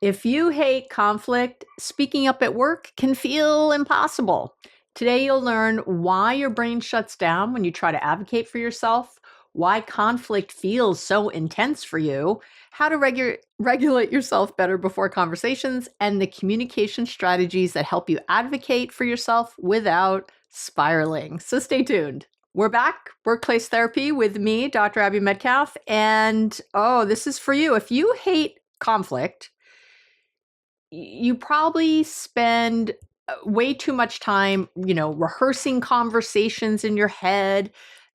If you hate conflict, speaking up at work can feel impossible. Today, you'll learn why your brain shuts down when you try to advocate for yourself, why conflict feels so intense for you, how to regulate yourself better before conversations, and the communication strategies that help you advocate for yourself without spiraling. So stay tuned. We're back, Workplace Therapy, with me, Dr. Abby Metcalf. And this is for you. If you hate conflict, you probably spend way too much time, rehearsing conversations in your head,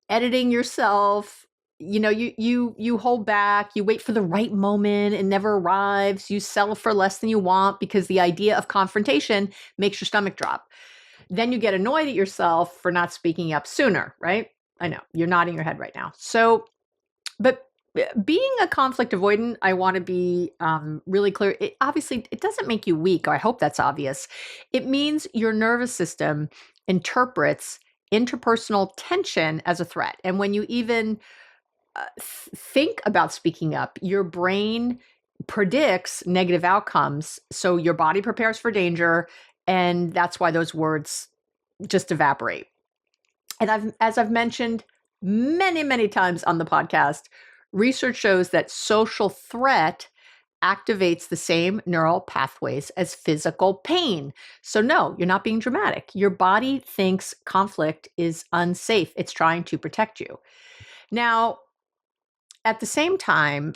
editing yourself. You hold back, you wait for the right moment, it never arrives. You sell for less than you want because the idea of confrontation makes your stomach drop. Then you get annoyed at yourself for not speaking up sooner, right? I know you're nodding your head right now. But being a conflict avoidant, I want to be really clear. It doesn't make you weak. Or I hope that's obvious. It means your nervous system interprets interpersonal tension as a threat. And when you even think about speaking up, your brain predicts negative outcomes. So your body prepares for danger. And that's why those words just evaporate. And as I've mentioned many, many times on the podcast, research shows that social threat activates the same neural pathways as physical pain. So no, you're not being dramatic. Your body thinks conflict is unsafe. It's trying to protect you. Now, at the same time,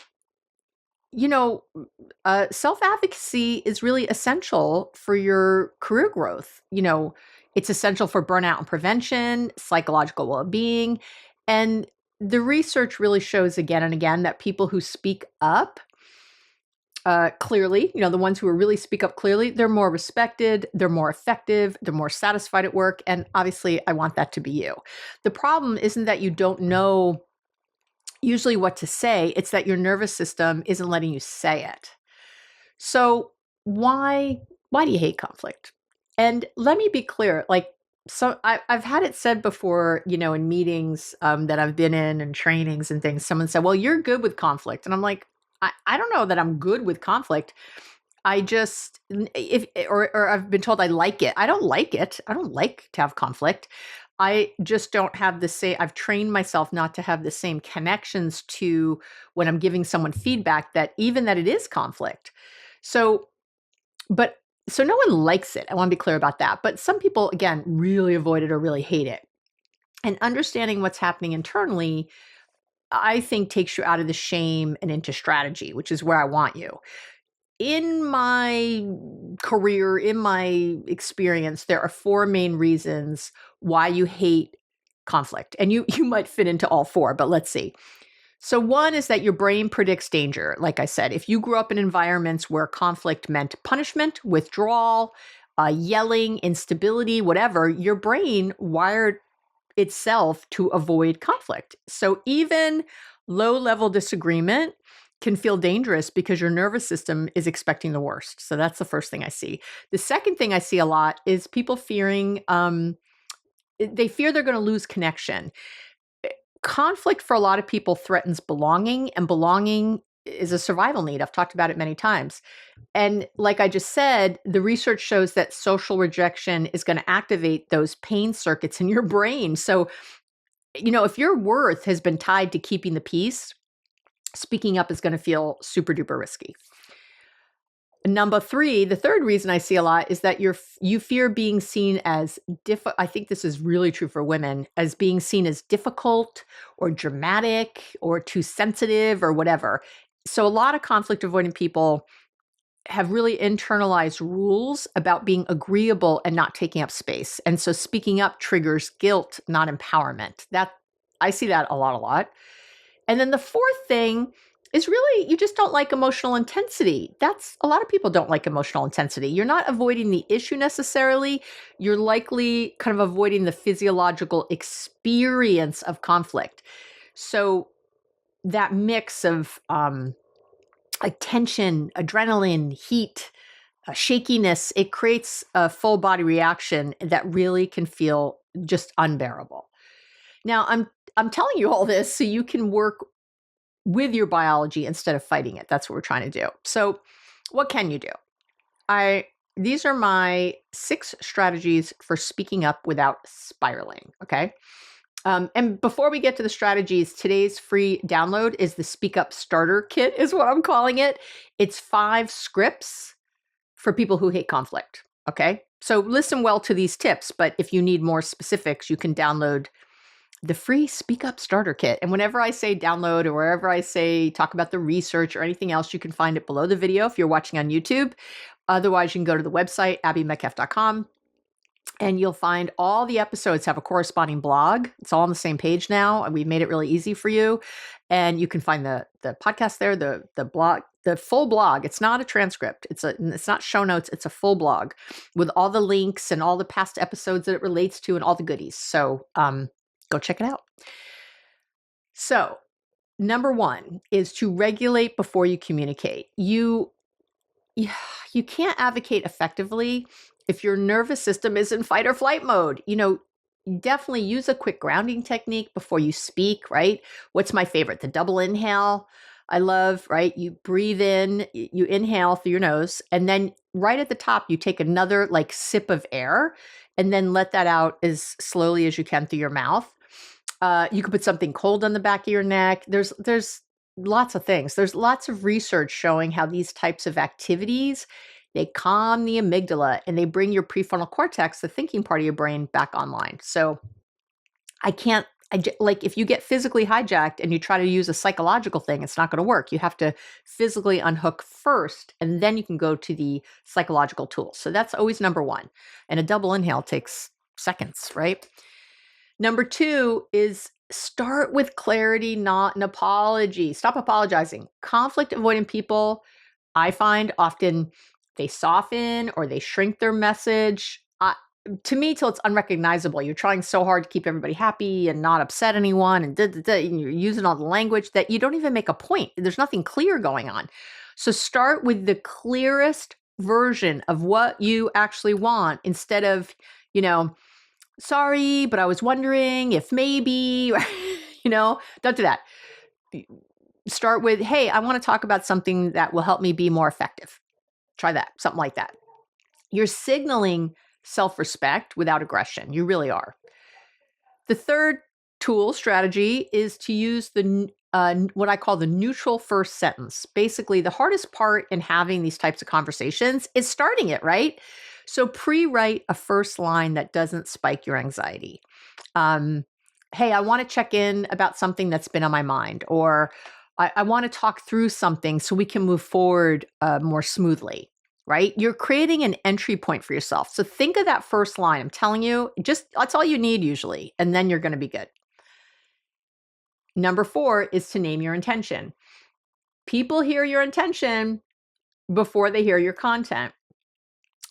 self-advocacy is really essential for your career growth. It's essential for burnout and prevention, psychological well-being. And the research really shows again and again that people who speak up clearly, the ones who really speak up clearly, they're more respected, they're more effective, they're more satisfied at work. And obviously, I want that to be you. The problem isn't that you don't know usually what to say, it's that your nervous system isn't letting you say it. So why do you hate conflict? And let me be clear, I've had it said before, in meetings that I've been in and trainings and things, someone said, well, you're good with conflict. And I'm like, I don't know that I'm good with conflict. I just, or I've been told I like it. I don't like it. I don't like to have conflict. I just don't have the same, I've trained myself not to have the same connections to when I'm giving someone feedback that it is conflict. So no one likes it. I want to be clear about that. But some people, again, really avoid it or really hate it. And understanding what's happening internally, I think, takes you out of the shame and into strategy, which is where I want you. In my career, in my experience, there are four main reasons why you hate conflict. And you might fit into all four, but let's see. So one is that your brain predicts danger. Like I said, if you grew up in environments where conflict meant punishment, withdrawal, yelling, instability, whatever, your brain wired itself to avoid conflict. So even low-level disagreement can feel dangerous because your nervous system is expecting the worst. So that's the first thing I see. The second thing I see a lot is people fearing, they fear they're going to lose connection. Conflict for a lot of people threatens belonging, and belonging is a survival need. I've talked about it many times. And like I just said, the research shows that social rejection is going to activate those pain circuits in your brain. So, if your worth has been tied to keeping the peace, speaking up is going to feel super duper risky. Number three, the third reason I see a lot is that you fear being seen as I think this is really true for women, as being seen as difficult or dramatic or too sensitive or whatever. So a lot of conflict avoidant people have really internalized rules about being agreeable and not taking up space. And so speaking up triggers guilt, not empowerment. I see that a lot. And then the fourth thing is really, you just don't like emotional intensity. A lot of people don't like emotional intensity. You're not avoiding the issue necessarily. You're likely kind of avoiding the physiological experience of conflict. So that mix of like tension, adrenaline, heat, shakiness, it creates a full body reaction that really can feel just unbearable. Now, I'm telling you all this so you can work with your biology instead of fighting it. That's what we're trying to do. So what can you do? These are my 6 strategies for speaking up without spiraling. Okay. And before we get to the strategies, today's free download is the Speak Up Starter Kit, is what I'm calling it. It's 5 scripts for people who hate conflict. Okay. So listen well to these tips, but if you need more specifics, you can download the free Speak Up Starter Kit. And whenever I say download or wherever I say talk about the research or anything else, you can find it below the video if you're watching on YouTube. Otherwise, you can go to the website, abbymetcalf.com. And you'll find all the episodes have a corresponding blog. It's all on the same page now. We've made it really easy for you. And you can find the podcast there, the blog, the full blog. It's not a transcript. It's not show notes. It's a full blog with all the links and all the past episodes that it relates to and all the goodies. So go check it out. So number 1 is to regulate before you communicate. You can't advocate effectively if your nervous system is in fight or flight mode. Definitely use a quick grounding technique before you speak, right? What's my favorite? The double inhale. I love, right? You breathe in, you inhale through your nose, and then right at the top, you take another like sip of air and then let that out as slowly as you can through your mouth. You could put something cold on the back of your neck. There's lots of things. There's lots of research showing how these types of activities, they calm the amygdala and they bring your prefrontal cortex, the thinking part of your brain, back online. So if you get physically hijacked and you try to use a psychological thing, it's not going to work. You have to physically unhook first, and then you can go to the psychological tools. So that's always number 1. And a double inhale takes seconds, right? Number 2 is start with clarity, not an apology. Stop apologizing. Conflict avoidant people, I find often they soften or they shrink their message. To me, till it's unrecognizable. You're trying so hard to keep everybody happy and not upset anyone, and you're using all the language that you don't even make a point. There's nothing clear going on. So start with the clearest version of what you actually want instead of, sorry, but I was wondering if maybe, don't do that. Start with, hey, I want to talk about something that will help me be more effective. Try that, something like that. You're signaling self-respect without aggression. You really are. The third strategy is to use what I call the neutral first sentence. Basically, the hardest part in having these types of conversations is starting it, right? So pre-write a first line that doesn't spike your anxiety. Hey, I want to check in about something that's been on my mind, or I want to talk through something so we can move forward more smoothly, right? You're creating an entry point for yourself. So think of that first line. I'm telling you, that's all you need usually, and then you're going to be good. Number 4 is to name your intention. People hear your intention before they hear your content.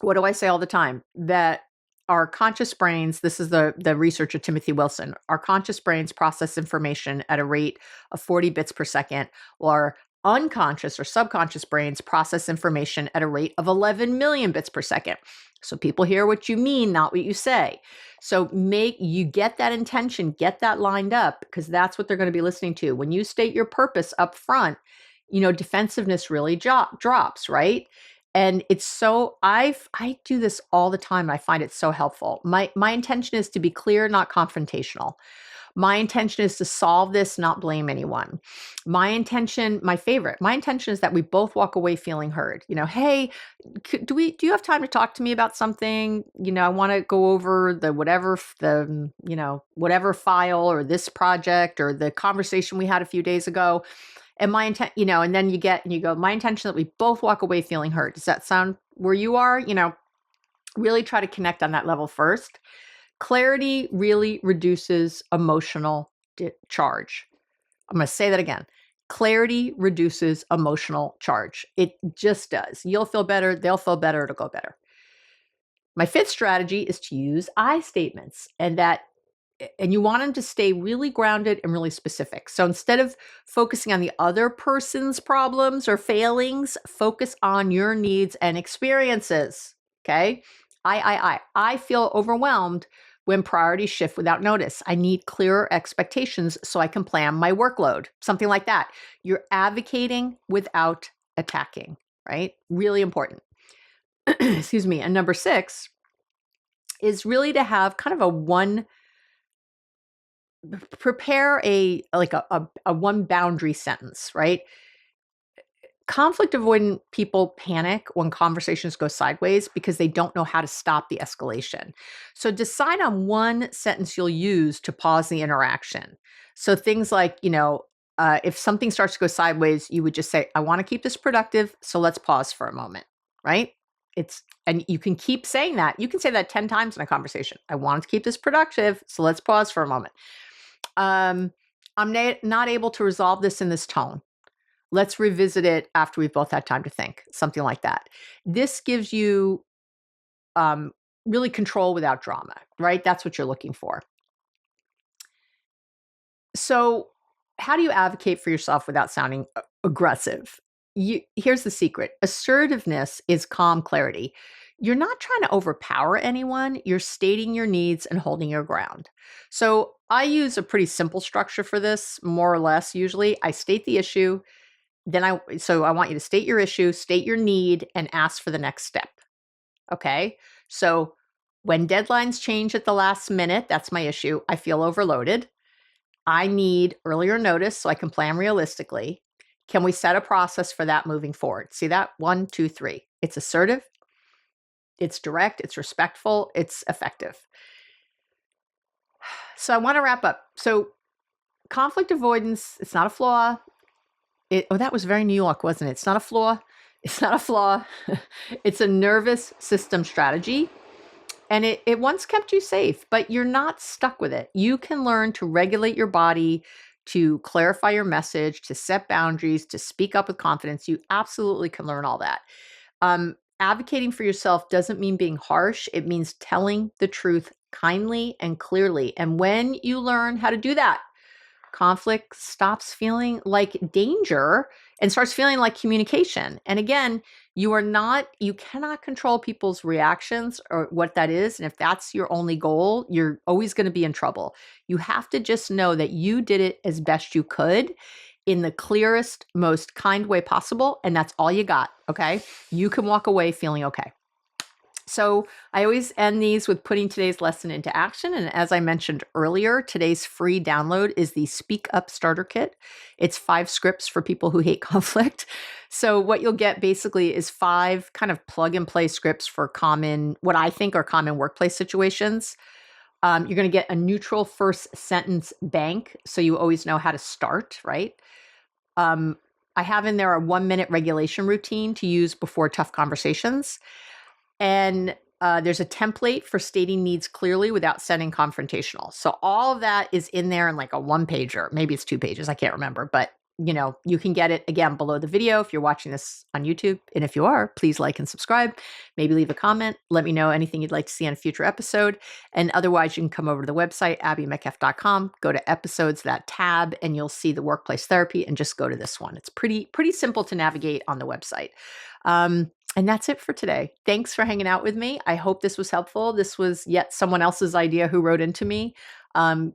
What do I say all the time? That our conscious brains, this is the researcher Timothy Wilson, our conscious brains process information at a rate of 40 bits per second, while unconscious or subconscious brains process information at a rate of 11 million bits per second. So people hear what you mean, not what you say. So you get that intention, get that lined up, because that's what they're going to be listening to. When you state your purpose up front, defensiveness really drops, right? And it's so, I do this all the time. I find it so helpful. My intention is to be clear, not confrontational. My intention is to solve this, not blame anyone. My intention is that we both walk away feeling heard. Hey, do you have time to talk to me about something? I want to go over whatever file or this project or the conversation we had a few days ago. And my intent, and then you go, my intention that we both walk away feeling heard. Does that sound where you are? Really try to connect on that level first. Clarity really reduces emotional charge. I'm going to say that again. Clarity reduces emotional charge. It just does. You'll feel better. They'll feel better. It'll go better. My 5th strategy is to use I statements, and you want them to stay really grounded and really specific. So instead of focusing on the other person's problems or failings, focus on your needs and experiences. Okay. I feel overwhelmed when priorities shift without notice. I need clearer expectations so I can plan my workload. Something like that. You're advocating without attacking. right? Really important. Excuse me. And number 6 is really to have kind of prepare a one boundary sentence, right? Conflict avoidant people panic when conversations go sideways because they don't know how to stop the escalation. So decide on one sentence you'll use to pause the interaction. So things like, if something starts to go sideways, you would just say, I want to keep this productive, so let's pause for a moment, right? And you can keep saying that. You can say that 10 times in a conversation. I want to keep this productive, so let's pause for a moment. I'm not able to resolve this in this tone. Let's revisit it after we've both had time to think, something like that. This gives you really control without drama, right? That's what you're looking for. So, how do you advocate for yourself without sounding aggressive? Here's the secret. Assertiveness is calm clarity. You're not trying to overpower anyone. You're stating your needs and holding your ground. So, I use a pretty simple structure for this, more or less, usually. I state the issue. So I want you to state your issue, state your need, and ask for the next step. Okay. So when deadlines change at the last minute, that's my issue. I feel overloaded. I need earlier notice so I can plan realistically. Can we set a process for that moving forward? See that? 1, 2, 3. It's assertive, it's direct, it's respectful, it's effective. So I want to wrap up. So conflict avoidance, it's not a flaw. That was very New York, wasn't it? It's not a flaw. It's not a flaw. It's a nervous system strategy. And it once kept you safe, but you're not stuck with it. You can learn to regulate your body, to clarify your message, to set boundaries, to speak up with confidence. You absolutely can learn all that. Advocating for yourself doesn't mean being harsh. It means telling the truth kindly and clearly. And when you learn how to do that, conflict stops feeling like danger and starts feeling like communication. And again, you cannot control people's reactions or what that is. And if that's your only goal, you're always going to be in trouble. You have to just know that you did it as best you could in the clearest, most kind way possible. And that's all you got. Okay. You can walk away feeling okay. So I always end these with putting today's lesson into action. And as I mentioned earlier, today's free download is the Speak Up Starter Kit. It's 5 scripts for people who hate conflict. So what you'll get basically is 5 kind of plug and play scripts for what I think are common workplace situations. You're going to get a neutral first sentence bank, so you always know how to start, right? I have in there a 1-minute regulation routine to use before tough conversations. And there's a template for stating needs clearly without sounding confrontational. So all of that is in there in like a 1-pager. Maybe it's 2 pages. I can't remember. But, you can get it, again, below the video if you're watching this on YouTube. And if you are, please like and subscribe. Maybe leave a comment. Let me know anything you'd like to see on a future episode. And otherwise, you can come over to the website, abbymetcalf.com, go to episodes, that tab, and you'll see the workplace therapy, and just go to this one. It's pretty simple to navigate on the website. And that's it for today. Thanks for hanging out with me. I hope this was helpful. This was yet someone else's idea who wrote into me.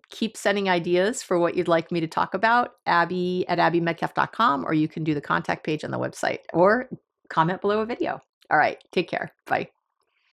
Keep sending ideas for what you'd like me to talk about, abby@abbymetcalf.com, or you can do the contact page on the website or comment below a video. All right, take care. Bye.